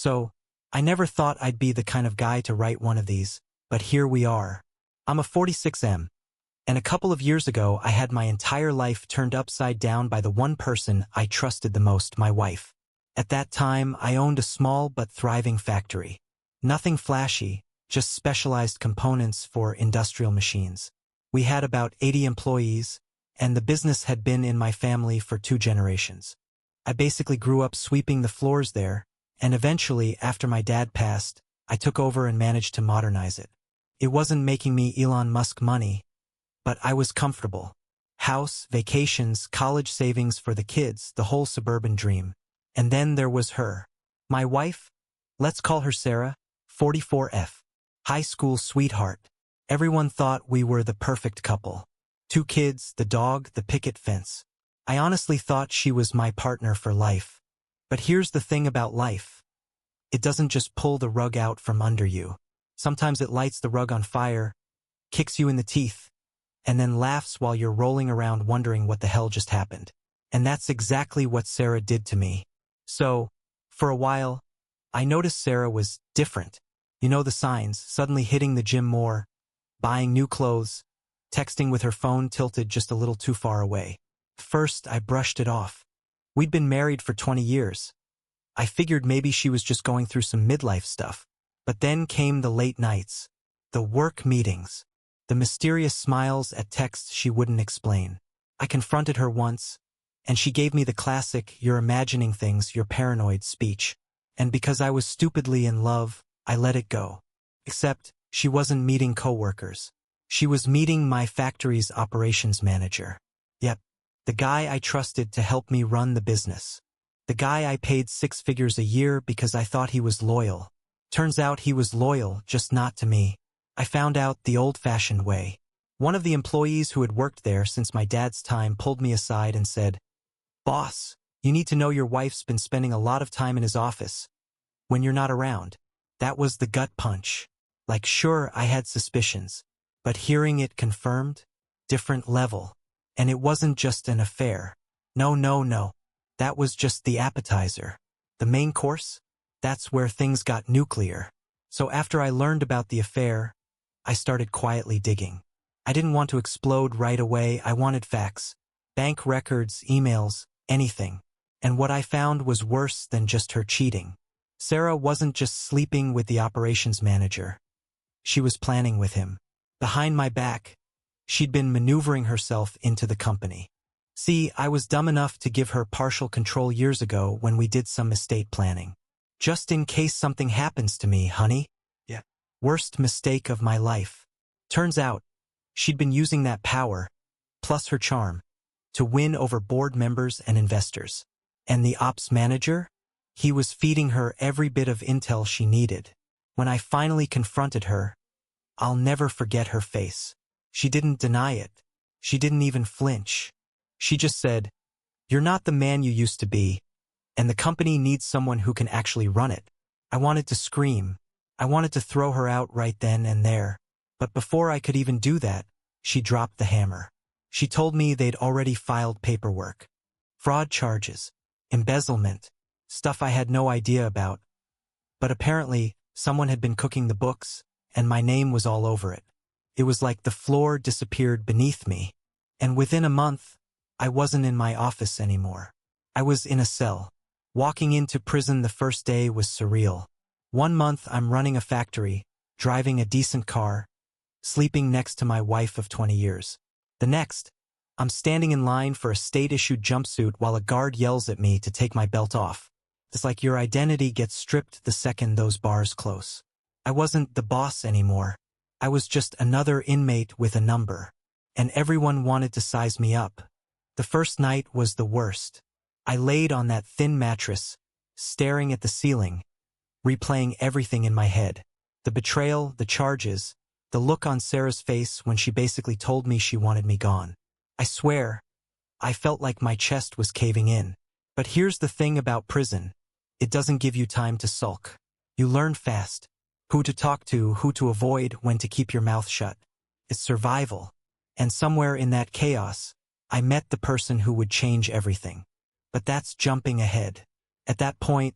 So, I never thought I'd be the kind of guy to write one of these, but here we are. I'm a 46M, and a couple of years ago I had my entire life turned upside down by the one person I trusted the most, my wife. At that time, I owned a small but thriving factory. Nothing flashy, just specialized components for industrial machines. We had about 80 employees, and the business had been in my family for 2 generations. I basically grew up sweeping the floors there, and eventually, after my dad passed, I took over and managed to modernize it. It wasn't making me Elon Musk money, but I was comfortable. House, vacations, college savings for the kids, the whole suburban dream. And then there was her. My wife, let's call her Sarah, 44F. High school sweetheart. Everyone thought we were the perfect couple. 2 kids, the dog, the picket fence. I honestly thought she was my partner for life. But here's the thing about life. It doesn't just pull the rug out from under you. Sometimes it lights the rug on fire, kicks you in the teeth, and then laughs while you're rolling around wondering what the hell just happened. And that's exactly what Sarah did to me. So, for a while, I noticed Sarah was different. You know the signs, suddenly hitting the gym more, buying new clothes, texting with her phone tilted just a little too far away. First, I brushed it off. We'd been married for 20 years. I figured maybe she was just going through some midlife stuff. But then came the late nights, the work meetings, the mysterious smiles at texts she wouldn't explain. I confronted her once, and she gave me the classic, "You're imagining things, you're paranoid" speech. And because I was stupidly in love, I let it go. Except, she wasn't meeting coworkers. She was meeting my factory's operations manager. Yep, the guy I trusted to help me run the business. The guy I paid 6 figures a year because I thought he was loyal. Turns out he was loyal, just not to me. I found out the old-fashioned way. One of the employees who had worked there since my dad's time pulled me aside and said, "Boss, you need to know your wife's been spending a lot of time in his office when you're not around." That was the gut punch. Like, sure, I had suspicions, but hearing it confirmed, different level. And it wasn't just an affair. No. That was just the appetizer. The main course? That's where things got nuclear. So after I learned about the affair, I started quietly digging. I didn't want to explode right away. I wanted facts. Bank records, emails, anything. And what I found was worse than just her cheating. Sarah wasn't just sleeping with the operations manager. She was planning with him. Behind my back, she'd been maneuvering herself into the company. See, I was dumb enough to give her partial control years ago when we did some estate planning. Just in case something happens to me, honey. Yeah. Worst mistake of my life. Turns out, she'd been using that power, plus her charm, to win over board members and investors. And the ops manager? He was feeding her every bit of intel she needed. When I finally confronted her, I'll never forget her face. She didn't deny it. She didn't even flinch. She just said, "You're not the man you used to be, and the company needs someone who can actually run it." I wanted to scream. I wanted to throw her out right then and there. But before I could even do that, she dropped the hammer. She told me they'd already filed paperwork. Fraud charges, embezzlement, stuff I had no idea about. But apparently, someone had been cooking the books, and my name was all over it. It was like the floor disappeared beneath me. And within a month, I wasn't in my office anymore. I was in a cell. Walking into prison the first day was surreal. 1 month I'm running a factory, driving a decent car, sleeping next to my wife of 20 years. The next, I'm standing in line for a state-issued jumpsuit while a guard yells at me to take my belt off. It's like your identity gets stripped the second those bars close. I wasn't the boss anymore. I was just another inmate with a number. And everyone wanted to size me up. The first night was the worst. I laid on that thin mattress, staring at the ceiling, replaying everything in my head. The betrayal, the charges, the look on Sarah's face when she basically told me she wanted me gone. I swear, I felt like my chest was caving in. But here's the thing about prison. It doesn't give you time to sulk. You learn fast. Who to talk to, who to avoid, when to keep your mouth shut. It's survival. And somewhere in that chaos, I met the person who would change everything. But that's jumping ahead. At that point,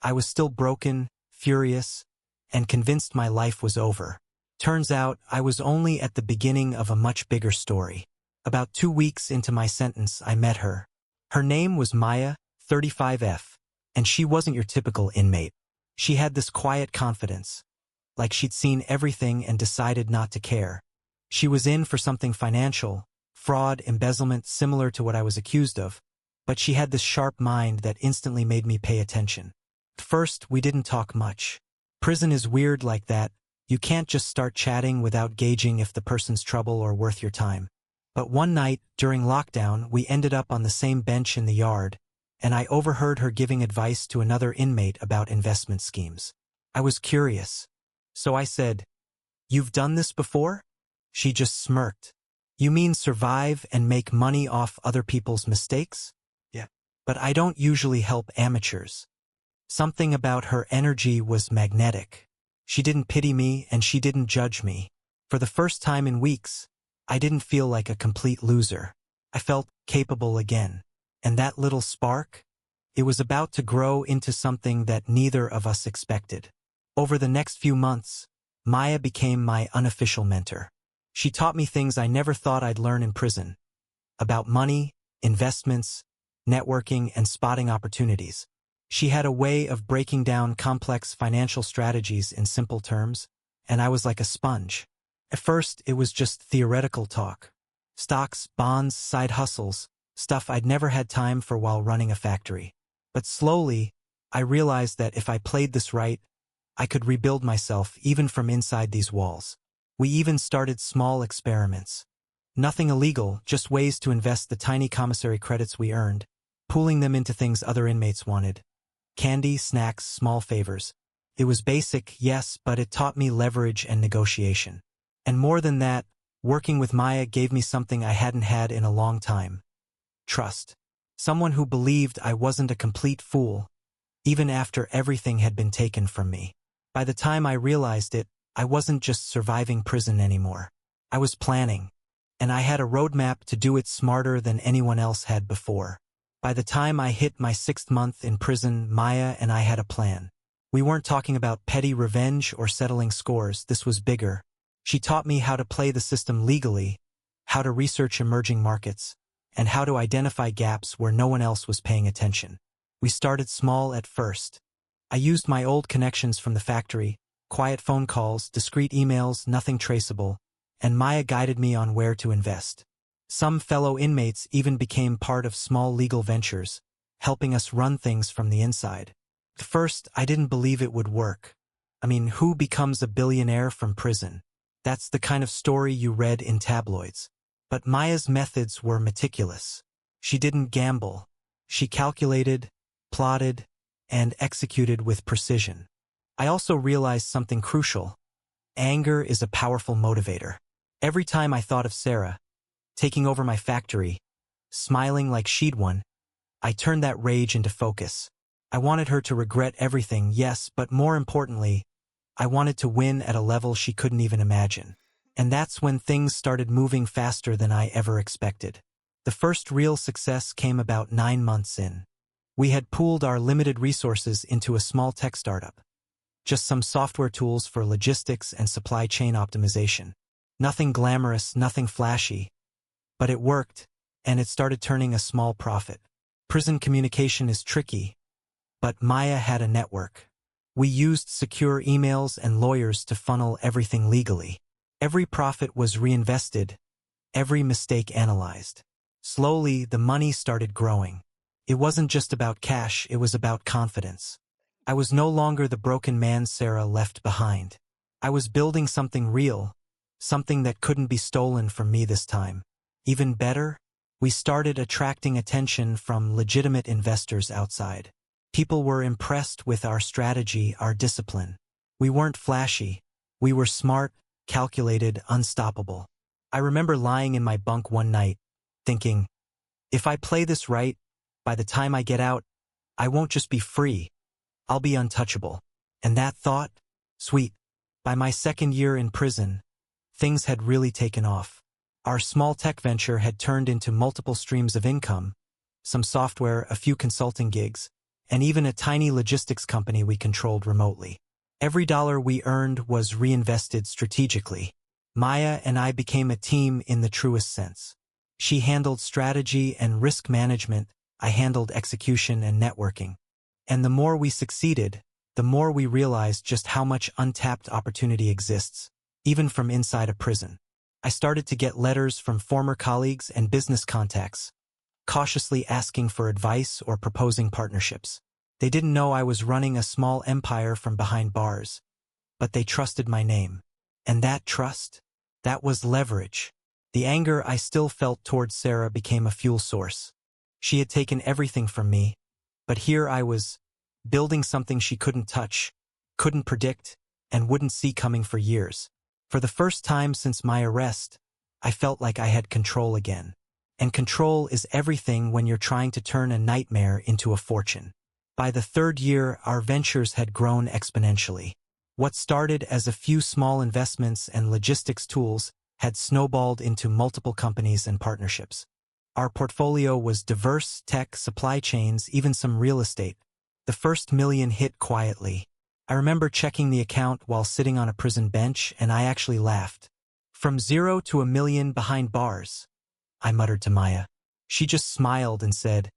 I was still broken, furious, and convinced my life was over. Turns out, I was only at the beginning of a much bigger story. About 2 weeks into my sentence, I met her. Her name was Maya, 35F, and she wasn't your typical inmate. She had this quiet confidence, like she'd seen everything and decided not to care. She was in for something financial, fraud, embezzlement, similar to what I was accused of, but she had this sharp mind that instantly made me pay attention. First, we didn't talk much. Prison is weird like that. You can't just start chatting without gauging if the person's trouble or worth your time. But one night, during lockdown, we ended up on the same bench in the yard, and I overheard her giving advice to another inmate about investment schemes. I was curious. So I said, "You've done this before?" She just smirked. "You mean survive and make money off other people's mistakes?" "Yeah. But I don't usually help amateurs." Something about her energy was magnetic. She didn't pity me and she didn't judge me. For the first time in weeks, I didn't feel like a complete loser. I felt capable again. And that little spark? It was about to grow into something that neither of us expected. Over the next few months, Maya became my unofficial mentor. She taught me things I never thought I'd learn in prison. About money, investments, networking, and spotting opportunities. She had a way of breaking down complex financial strategies in simple terms, and I was like a sponge. At first, it was just theoretical talk. Stocks, bonds, side hustles, stuff I'd never had time for while running a factory. But slowly, I realized that if I played this right, I could rebuild myself even from inside these walls. We even started small experiments. Nothing illegal, just ways to invest the tiny commissary credits we earned, pooling them into things other inmates wanted. Candy, snacks, small favors. It was basic, yes, but it taught me leverage and negotiation. And more than that, working with Maya gave me something I hadn't had in a long time. Trust. Someone who believed I wasn't a complete fool, even after everything had been taken from me. By the time I realized it, I wasn't just surviving prison anymore. I was planning, and I had a roadmap to do it smarter than anyone else had before. By the time I hit my 6th month in prison, Maya and I had a plan. We weren't talking about petty revenge or settling scores. This was bigger. She taught me how to play the system legally, how to research emerging markets, and how to identify gaps where no one else was paying attention. We started small at first. I used my old connections from the factory, quiet phone calls, discreet emails, nothing traceable, and Maya guided me on where to invest. Some fellow inmates even became part of small legal ventures, helping us run things from the inside. At first, I didn't believe it would work. I mean, who becomes a billionaire from prison? That's the kind of story you read in tabloids. But Maya's methods were meticulous. She didn't gamble. She calculated, plotted, and executed with precision. I also realized something crucial. Anger is a powerful motivator. Every time I thought of Sarah, taking over my factory, smiling like she'd won, I turned that rage into focus. I wanted her to regret everything, yes, but more importantly, I wanted to win at a level she couldn't even imagine. And that's when things started moving faster than I ever expected. The first real success came about 9 months in. We had pooled our limited resources into a small tech startup. Just some software tools for logistics and supply chain optimization. Nothing glamorous, nothing flashy. But it worked, and it started turning a small profit. Prison communication is tricky, but Maya had a network. We used secure emails and lawyers to funnel everything legally. Every profit was reinvested, every mistake analyzed. Slowly, the money started growing. It wasn't just about cash, it was about confidence. I was no longer the broken man Sarah left behind. I was building something real, something that couldn't be stolen from me this time. Even better, we started attracting attention from legitimate investors outside. People were impressed with our strategy, our discipline. We weren't flashy. We were smart, calculated, unstoppable. I remember lying in my bunk one night, thinking, if I play this right, by the time I get out, I won't just be free, I'll be untouchable. And that thought? Sweet. By my 2nd year in prison, things had really taken off. Our small tech venture had turned into multiple streams of income, some software, a few consulting gigs, and even a tiny logistics company we controlled remotely. Every dollar we earned was reinvested strategically. Maya and I became a team in the truest sense. She handled strategy and risk management, I handled execution and networking. And the more we succeeded, the more we realized just how much untapped opportunity exists, even from inside a prison. I started to get letters from former colleagues and business contacts, cautiously asking for advice or proposing partnerships. They didn't know I was running a small empire from behind bars, but they trusted my name. And that trust? That was leverage. The anger I still felt towards Sarah became a fuel source. She had taken everything from me, but here I was, building something she couldn't touch, couldn't predict, and wouldn't see coming for years. For the first time since my arrest, I felt like I had control again. And control is everything when you're trying to turn a nightmare into a fortune. By the third year, our ventures had grown exponentially. What started as a few small investments and logistics tools had snowballed into multiple companies and partnerships. Our portfolio was diverse: tech, supply chains, even some real estate. The first million hit quietly. I remember checking the account while sitting on a prison bench, and I actually laughed. From 0 to $1 million behind bars, I muttered to Maya. She just smiled and said,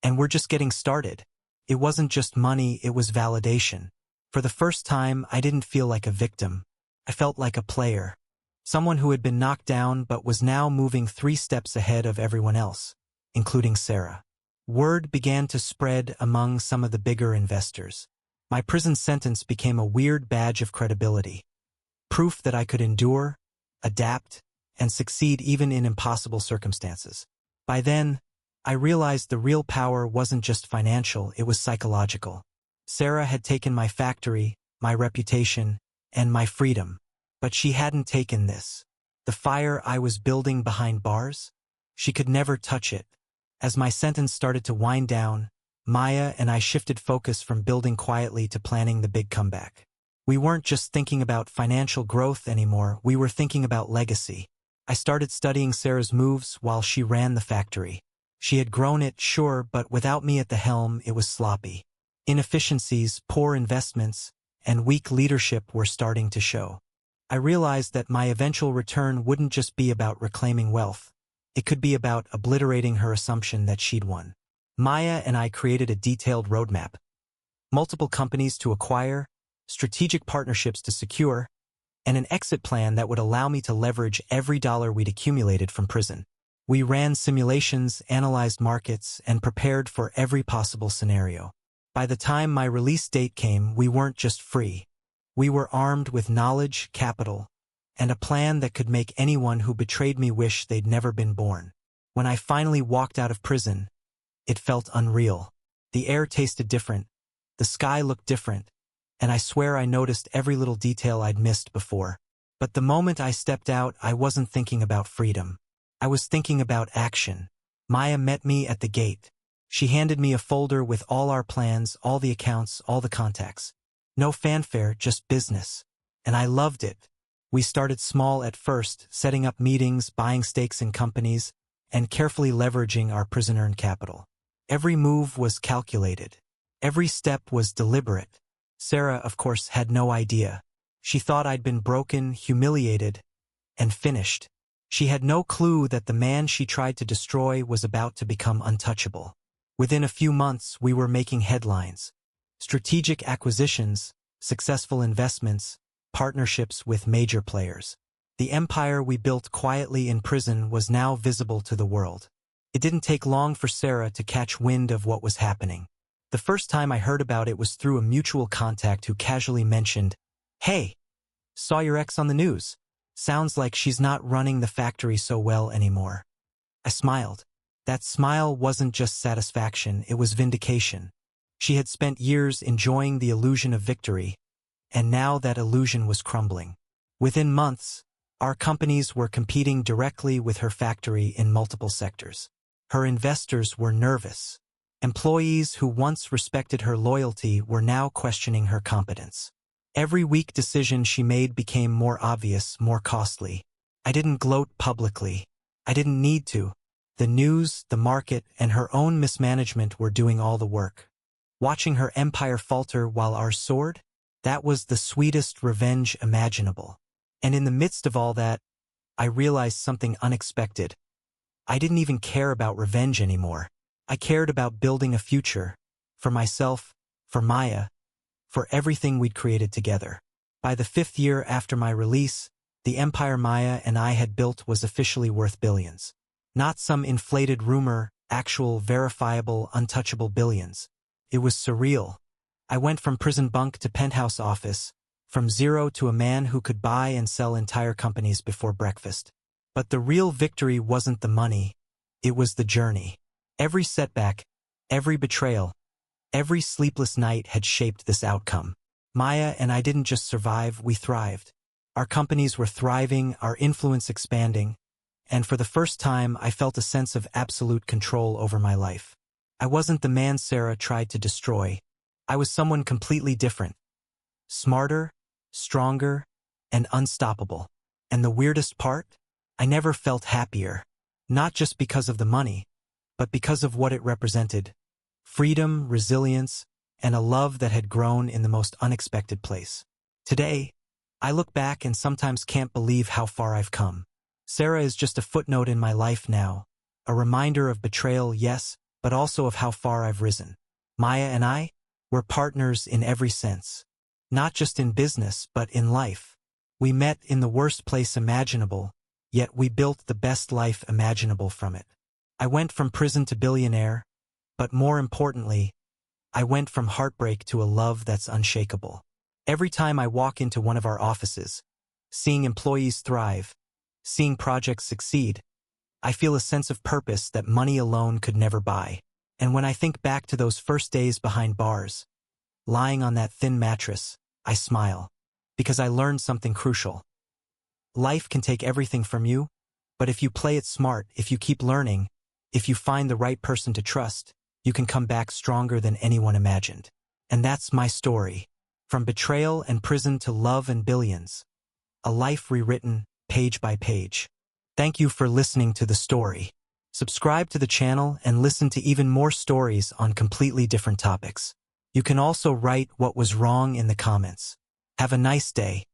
"And we're just getting started." It wasn't just money, it was validation. For the first time, I didn't feel like a victim. I felt like a player. Someone who had been knocked down but was now moving 3 steps ahead of everyone else, including Sarah. Word began to spread among some of the bigger investors. My prison sentence became a weird badge of credibility. Proof that I could endure, adapt, and succeed even in impossible circumstances. By then, I realized the real power wasn't just financial, it was psychological. Sarah had taken my factory, my reputation, and my freedom. But she hadn't taken this. The fire I was building behind bars? She could never touch it. As my sentence started to wind down, Maya and I shifted focus from building quietly to planning the big comeback. We weren't just thinking about financial growth anymore, we were thinking about legacy. I started studying Sarah's moves while she ran the factory. She had grown it, sure, but without me at the helm, it was sloppy. Inefficiencies, poor investments, and weak leadership were starting to show. I realized that my eventual return wouldn't just be about reclaiming wealth. It could be about obliterating her assumption that she'd won. Maya and I created a detailed roadmap. Multiple companies to acquire, strategic partnerships to secure, and an exit plan that would allow me to leverage every dollar we'd accumulated from prison. We ran simulations, analyzed markets, and prepared for every possible scenario. By the time my release date came, we weren't just free. We were armed with knowledge, capital, and a plan that could make anyone who betrayed me wish they'd never been born. When I finally walked out of prison, it felt unreal. The air tasted different, the sky looked different, and I swear I noticed every little detail I'd missed before. But the moment I stepped out, I wasn't thinking about freedom. I was thinking about action. Maya met me at the gate. She handed me a folder with all our plans, all the accounts, all the contacts. No fanfare, just business. And I loved it. We started small at first, setting up meetings, buying stakes in companies, and carefully leveraging our prison-earned capital. Every move was calculated. Every step was deliberate. Sarah, of course, had no idea. She thought I'd been broken, humiliated, and finished. She had no clue that the man she tried to destroy was about to become untouchable. Within a few months, we were making headlines. Strategic acquisitions, successful investments, partnerships with major players. The empire we built quietly in prison was now visible to the world. It didn't take long for Sarah to catch wind of what was happening. The first time I heard about it was through a mutual contact who casually mentioned, "Hey, saw your ex on the news. Sounds like she's not running the factory so well anymore." I smiled. That smile wasn't just satisfaction, it was vindication. She had spent years enjoying the illusion of victory, and now that illusion was crumbling. Within months, our companies were competing directly with her factory in multiple sectors. Her investors were nervous. Employees who once respected her loyalty were now questioning her competence. Every weak decision she made became more obvious, more costly. I didn't gloat publicly. I didn't need to. The news, the market, and her own mismanagement were doing all the work. Watching her empire falter while ours soared? That was the sweetest revenge imaginable. And in the midst of all that, I realized something unexpected. I didn't even care about revenge anymore. I cared about building a future. For myself, for Maya, for everything we'd created together. By the 5th year after my release, the empire Maya and I had built was officially worth billions. Not some inflated rumor, actual, verifiable, untouchable billions. It was surreal. I went from prison bunk to penthouse office, from zero to a man who could buy and sell entire companies before breakfast. But the real victory wasn't the money, it was the journey. Every setback, every betrayal, every sleepless night had shaped this outcome. Maya and I didn't just survive, we thrived. Our companies were thriving, our influence expanding, and for the first time I felt a sense of absolute control over my life. I wasn't the man Sarah tried to destroy. I was someone completely different. Smarter, stronger, and unstoppable. And the weirdest part? I never felt happier. Not just because of the money, but because of what it represented. Freedom, resilience, and a love that had grown in the most unexpected place. Today, I look back and sometimes can't believe how far I've come. Sarah is just a footnote in my life now, a reminder of betrayal, yes, but also of how far I've risen. Maya and I, we're partners in every sense. Not just in business, but in life. We met in the worst place imaginable, yet we built the best life imaginable from it. I went from prison to billionaire, but more importantly, I went from heartbreak to a love that's unshakable. Every time I walk into one of our offices, seeing employees thrive, seeing projects succeed, I feel a sense of purpose that money alone could never buy. And when I think back to those first days behind bars, lying on that thin mattress, I smile, because I learned something crucial. Life can take everything from you, but if you play it smart, if you keep learning, if you find the right person to trust, you can come back stronger than anyone imagined. And that's my story. From betrayal and prison to love and billions. A life rewritten, page by page. Thank you for listening to the story. Subscribe to the channel and listen to even more stories on completely different topics. You can also write what was wrong in the comments. Have a nice day.